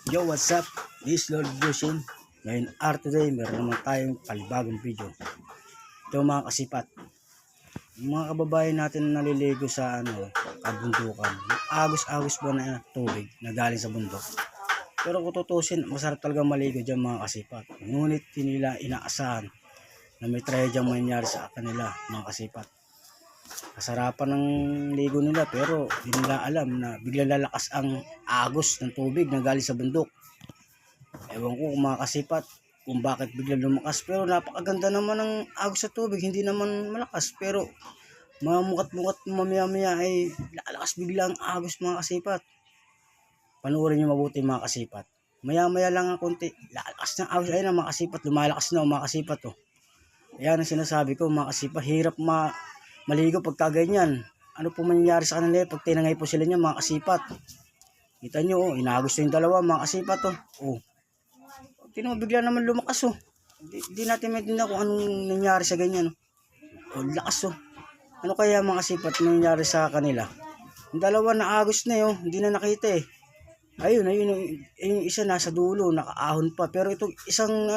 Yo, what's up? This is Lord Lucian. Ngayon, today, meron naman tayong palibagong video. Ito mga kasipat. Yung mga kababayan natin na naliligo sa kabundukan. Agos-agos ba na tubig na galing sa bundok. Pero kung tutusin, masarap talaga maligo dyan mga kasipat. Ngunit hindi nila inaasahan na may trahedyang mangyari sa kanila mga kasipat. Kasarapan ng ligo nila pero hindi nila alam na biglang lalakas ang agos ng tubig na galing sa bundok. Ewan ko kung mga kasipat kung bakit biglang lumakas, pero napakaganda naman ng agos sa tubig, hindi naman malakas, pero mamukat-mukat mamaya-maya ay lalakas biglang agos mga kasipat. Panoorin nyo mabuti mga kasipat. Maya-maya lang ang konti, lalakas ng agos. Ayun na mga kasipat, lumalakas na mga kasipat. Ayan ang sinasabi ko mga kasipat, hirap maligo pagka ganyan. Ano po mangyayari sa kanila pag tinangay po sila niya mga kasipat. Kita nyo, inagos na yung dalawa mga kasipat. Tino, bigla naman lumakas. Hindi natin maintindihan kung anong nangyari sa ganyan. Lakas. Ano kaya mga kasipat nangyari sa kanila? Yung dalawa na agos na hindi na nakita Ayun, yung isa nasa dulo, nakaahon pa. Pero itong isang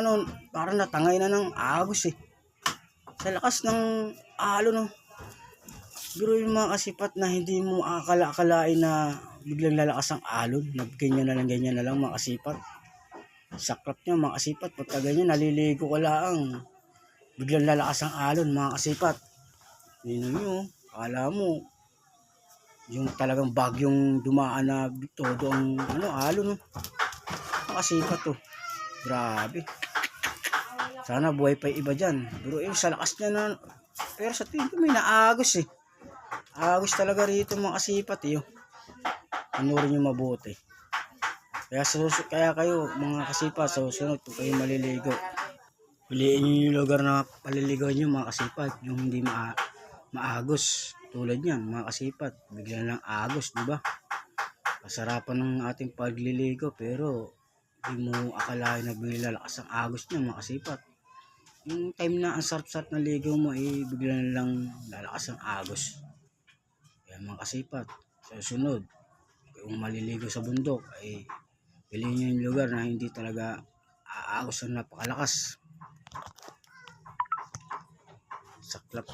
parang natangay na ng agos Sa lakas ng alon Pero yung mga kasipat na hindi mo akala-akalain na biglang lalakas ang alon, na ganyan na lang mga kasipat. Saklap niya mga kasipat, pagka ganyan naliligo ka lang, biglang lalakas ang alon mga kasipat. Yun nyo, akala mo yung talagang bagyong dumaan na todo ang alon mga kasipat grabe. Sana buhay pa iba dyan, pero sa lakas niya na, pero sa tingin ko may naagos agos talaga rito mga kasipat Panoorin nyo mabuti. Kaya kayo mga kasipat, sa susunod kung kayo maliligo, piliin nyo yung lugar na paliligoan nyo mga kasipat, yung hindi maagos. Tulad yan mga kasipat, bigla lang agos, diba? Kasarapan ng ating pagliligo, pero hindi mo akalain na bigla lakas ang agos niya mga kasipat. Yung time na ang sarap-sarap na ligo mo bigla lang lalakas ang agos. Kaya mga kasipat, sa susunod kung maliligo sa bundok piliin nyo yung lugar na hindi talaga aagos ang napakalakas. Saklap.